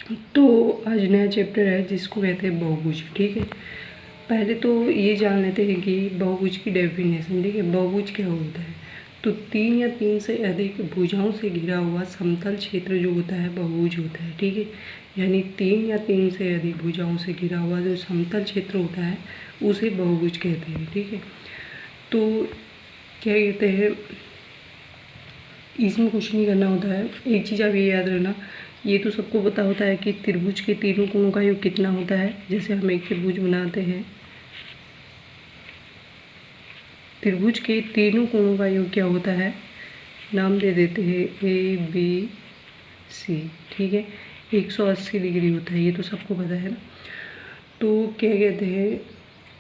तो आज नया चैप्टर है जिसको कहते हैं बहुभुज। ठीक है, पहले तो ये जान लेते हैं कि बहुभुज की डेफिनेशन। ठीक है, बहुभुज क्या होता है? तो 3 या 3 से अधिक भुजाओं से घिरा हुआ समतल क्षेत्र जो होता है बहुभुज होता है। ठीक है, यानी 3 या 3 से अधिक भुजाओं से घिरा हुआ जो समतल क्षेत्र होता है उसे बहुभुज कहते हैं। ठीक है, तो क्या कहते हैं, इसमें कुछ नहीं करना होता है। एक चीज़ आप ये याद रखना, ये तो सबको पता होता है कि त्रिभुज के तीनों कोणों का योग कितना होता है। जैसे हम एक त्रिभुज बनाते हैं, त्रिभुज के तीनों कोणों का योग क्या होता है, नाम दे देते हैं ABC। ठीक है, 180 डिग्री होता है, ये तो सबको पता है ना। तो क्या कहते हैं,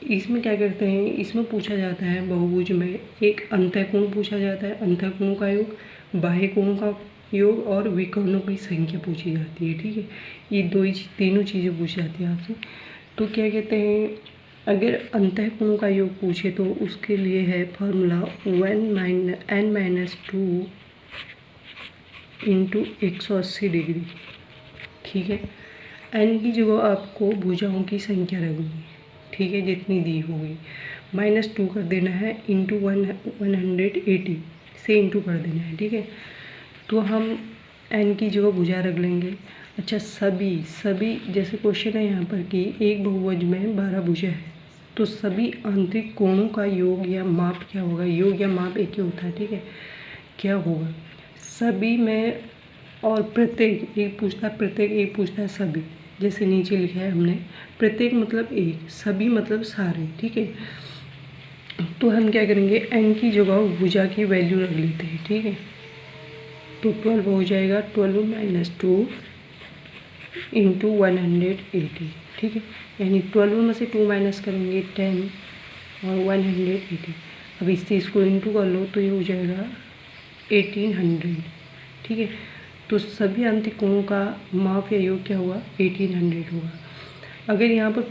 इसमें क्या करते हैं, इसमें पूछा जाता है बहुभुज में एक अंतःकोण पूछा जाता है, अंतःकोणों का योग, बाह्य कोणों का योग और विकर्णों की संख्या पूछी जाती है। ठीक है, ये तीनों चीज़ें पूछी जाती है आपसे। तो क्या कहते हैं, अगर अंतःकोणों का योग पूछे तो उसके लिए है फॉर्मूला n-2 इंटू 180 डिग्री। ठीक है, n की जगह आपको भुजाओं की संख्या रखनी है। ठीक है, जितनी दी होगी -2 कर देना है, इंटू 180 से इंटू कर देना है। ठीक है, तो हम n की जगह भुजा रख लेंगे। अच्छा, सभी जैसे क्वेश्चन है यहाँ पर कि एक बहुभुज में 12 भुजा है, तो सभी आंतरिक कोणों का योग या माप क्या होगा, योग या माप एक ही होता है। ठीक है, क्या होगा सभी में, और प्रत्येक एक पूछता है, प्रत्येक एक पूछता है सभी। जैसे नीचे लिखा है हमने, प्रत्येक मतलब एक, सभी मतलब सारे। ठीक है, तो हम क्या करेंगे, n की जगह भुजा की वैल्यू रख लेते हैं। ठीक है, तो 12 हो जाएगा, 12 - 2 इंटू 180। ठीक है, यानी 12 में से 2 माइनस करेंगे 10 और 180। अब इस चीज़ को इंटू कर लो तो ये हो जाएगा 1800। ठीक है, तो सभी आंतरिक कोणों का माप या योग क्या हुआ, 1800 होगा। अगर यहाँ पर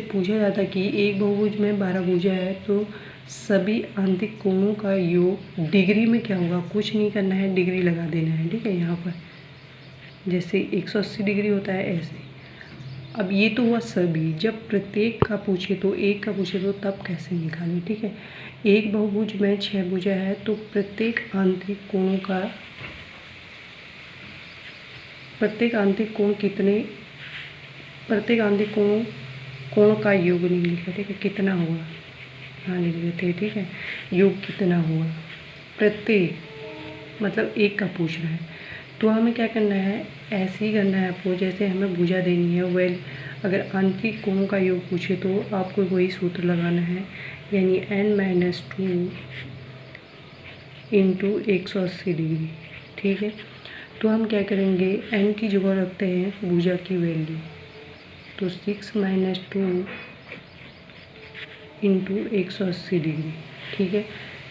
पूछा जाता कि एक बहुभुज में 12 भुजा है तो सभी आंतरिक कोणों का योग डिग्री में क्या होगा, कुछ नहीं करना है, डिग्री लगा देना है। ठीक है, यहाँ पर जैसे 180 डिग्री होता है ऐसे। अब ये तो हुआ सभी, जब प्रत्येक का पूछे तो एक का पूछे तो तब कैसे निकालें। ठीक है, एक बहुभुज में 6 भुजा है तो प्रत्येक आंतरिक कोण का योग नहीं लिखा। ठीक है, कितना हुआ, हाँ लिख देते हैं। ठीक है, योग कितना हुआ, प्रत्येक मतलब एक का पूछ रहा है, तो हमें क्या करना है, ऐसे ही करना है आपको जैसे हमें भुजा देनी है। अगर आंतरिक कोणों का योग पूछे तो आपको वही सूत्र लगाना है, यानी n-2 इंटू 180 डिग्री। ठीक है, तो हम क्या करेंगे, n की जगह रखते हैं भुजा की वैल्यू, तो 6 - 2 इंटू 180 डिग्री। ठीक है,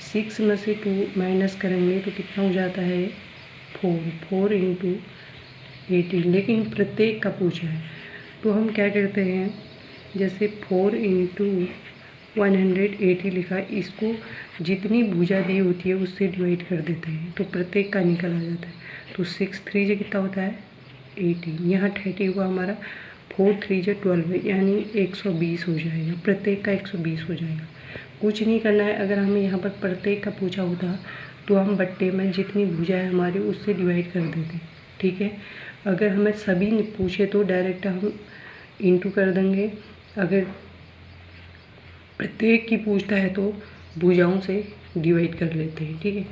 6 में से 2 माइनस करेंगे तो कितना हो जाता है, 4 इंटू 18। लेकिन प्रत्येक का पूछा है तो हम क्या करते हैं, जैसे 4 इंटू 180 लिखा, इसको जितनी भुजा दी होती है उससे डिवाइड कर देते हैं तो प्रत्येक का निकल आ जाता है। तो 6 3 से कितना होता है, 18। यहाँ 30 हुआ हमारा, 4 3 से 12 यानी 120 हो जाएगा, प्रत्येक का 120 हो जाएगा। कुछ नहीं करना है। अगर हमें यहाँ पर प्रत्येक का पूछा होता तो हम बट्टे में जितनी भुजा है हमारी उससे डिवाइड कर देते। ठीक है, अगर हमें सभी पूछे तो डायरेक्ट हम इंटू कर देंगे, अगर प्रत्येक की पूछता है तो भुजाओं से डिवाइड कर लेते हैं। ठीक है,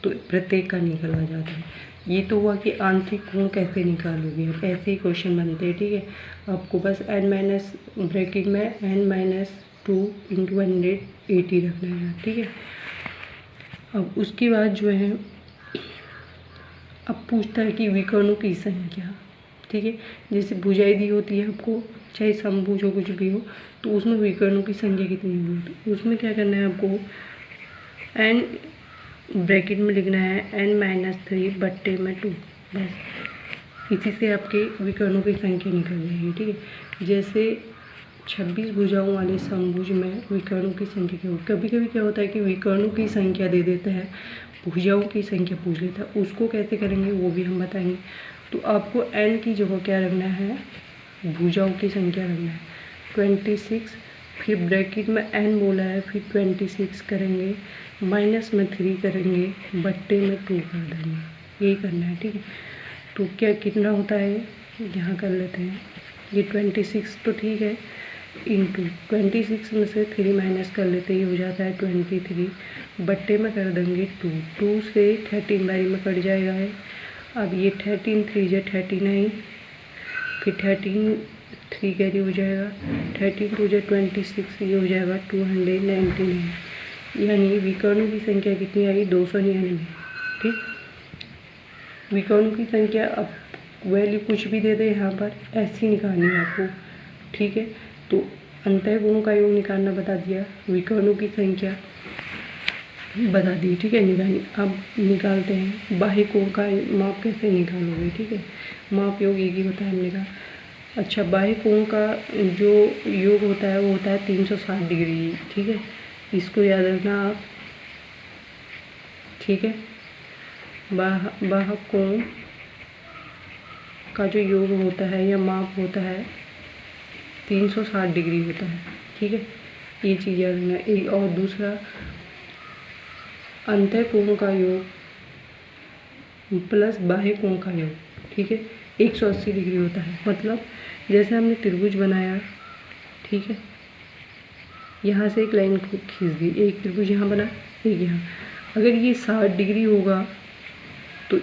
तो प्रत्येक का निकल आ जाता है। ये तो हुआ कि आंतरिक कोण कैसे निकालोगे, अब ऐसे ही क्वेश्चन बनते हैं। ठीक है, आपको बस ब्रैकेट में n-2 इंटू 180 रखना है। ठीक है, अब उसके बाद जो है, अब पूछता है कि विकर्णों की संख्या। ठीक है, जैसे भुजाएं दी होती है आपको, चाहे समभुज हो कुछ भी हो, तो उसमें विकर्णों की संख्या कितनी होगी, तो उसमें क्या करना है आपको, n ब्रैकेट में लिखना है n-3 बट्टे में 2, बस इसी से आपके विकर्णों की संख्या निकल जाएगी। ठीक है, जैसे 26 भुजाओं वाले समभुज में विकर्णों की संख्या क्या होगी। कभी कभी क्या होता है कि विकर्णों की संख्या दे देता है, भुजाओं की संख्या पूछ लेता है, उसको कैसे करेंगे वो भी हम बताएंगे। तो आपको n की जगह क्या रखना है, भुजाओं की संख्या रखना है 26, फिर ब्रैकेट में n बोला है, फिर 26 करेंगे, माइनस में 3 करेंगे, बट्टे में 2 कर देंगे, यही करना है। ठीक है, तो क्या कितना होता है, यहाँ कर लेते हैं, ये 26 तो ठीक है, इंटू 26 में से 3 माइनस कर लेते ही हो जाता है 23, बट्टे में कर देंगे 2 से 13 बारी में कट जाएगा है। अब ये 13 3 जा 39, फिर 13 3 कैरी हो जाएगा, 13 2 जा 26, ये हो जाएगा 299, यानी विकर्णों की संख्या कितनी आई, 299। ठीक, विकर्णों की संख्या अब वैल्यू कुछ भी दे दे, यहाँ पर ऐसी निकालनी है आपको। ठीक है, तो अंतःकोणों का योग निकालना बता दिया, विकर्णों की संख्या बता दी। ठीक है, निकालनी। अब निकालते हैं बाह्य कोण का माप कैसे निकालोगे। ठीक है, माप योग एक ही होता है हमने कहा। अच्छा, बाह्य कोण का जो योग होता है वो होता है 360 डिग्री। ठीक है, इसको याद रखना आप। ठीक है, बाह्य कोण का जो योग होता है या माप होता है 360 डिग्री होता है। ठीक है, ये चीज़ याद रखना। और दूसरा, अंतःकोण का योग प्लस बाह्य कोण का योग, ठीक है, 180 डिग्री होता है। मतलब जैसे हमने त्रिभुज बनाया, ठीक है, यहाँ से एक लाइन खींच दी, एक त्रिभुज यहाँ बना, एक यहाँ। अगर ये 60 डिग्री होगा तो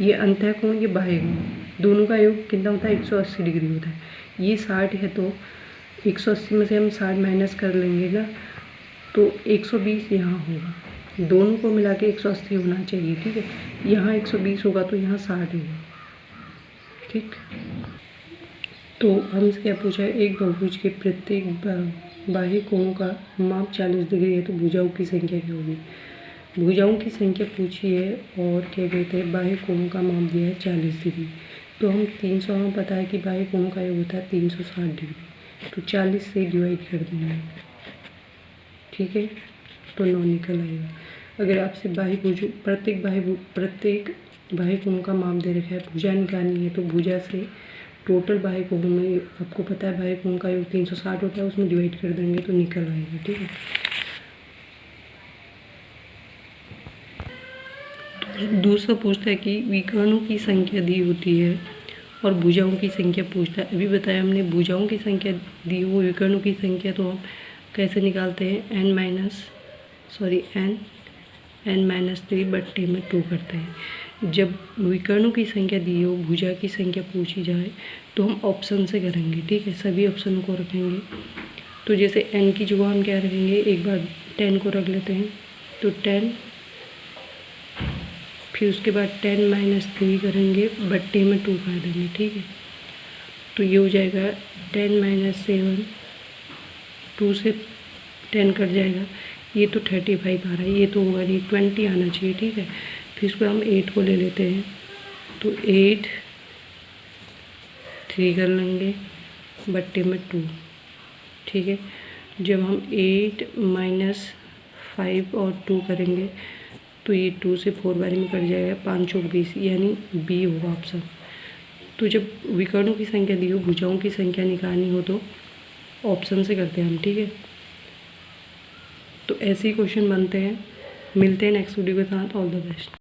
ये अंतःकोण, ये बाह्य कोण, दोनों का योग कितना होता है, 180 डिग्री होता है। ये 60 है तो 180 में से हम 60 माइनस कर लेंगे ना, तो 120 यहाँ होगा। दोनों को मिला के 180 होना चाहिए। ठीक है, यहाँ 120 होगा तो यहाँ 60 होगा। ठीक, तो हमसे क्या पूछा है, एक बहुभुज के प्रत्येक बाह्य कोण का माप 40 डिग्री है तो भुजाओं की संख्या क्या होगी। भुजाओं की संख्या पूछी है और क्या कहते हैं, बाह्य कोणों का माप दिया है 40 डिग्री। तो हम 300, हमें पता है कि बाह्य कोणों का योग होता है 360 डिग्री, तो 40 से डिवाइड कर देंगे। ठीक है, तो 9 निकल आएगा। अगर आपसे प्रत्येक बाह्य कोण का माप दे रखा है, भुजा निकालनी है, तो भुजा से टोटल बाह्य कोण में आपको पता है बाह्य कोण का योग 360 होता है, उसमें डिवाइड कर देंगे तो निकल आएगा। ठीक है, दूसरा पूछता है कि विकर्णों की संख्या दी होती है और भुजाओं की संख्या पूछता है। अभी बताया हमने, भुजाओं की संख्या दी हो, विकर्णों की संख्या तो हम कैसे निकालते हैं, n-3 बट्टे में 2 करते हैं। जब विकर्णों की संख्या दी हो, भुजा की संख्या पूछी जाए तो हम ऑप्शन से करेंगे। ठीक है, सभी ऑप्शन को रखेंगे। तो जैसे n की जगह हम क्या रखेंगे, एक बार 10 को रख लेते हैं, तो 10, फिर उसके बाद 10 - 3 करेंगे, बट्टे में 2 कर देंगे। ठीक है, तो ये हो जाएगा 10 - 7, 2 से 10 कट जाएगा, ये तो 35 आ रहा है, ये तो होगा नहीं, 20 आना चाहिए। ठीक है, फिर इसको हम 8 को ले लेते हैं, तो 8 3 कर लेंगे, बट्टे में 2। ठीक है, जब हम 8 - 5 और 2 करेंगे तो ये 2 से 4 बारी में कट जाएगा, 5 चौक 20, यानी बी होगा ऑप्शन। तो जब विकर्णों की संख्या दी हो, भुजाओं की संख्या निकालनी हो तो ऑप्शन से करते हैं हम। ठीक है, तो ऐसे ही क्वेश्चन बनते हैं। मिलते हैं नेक्स्ट वीडियो के साथ। All the best.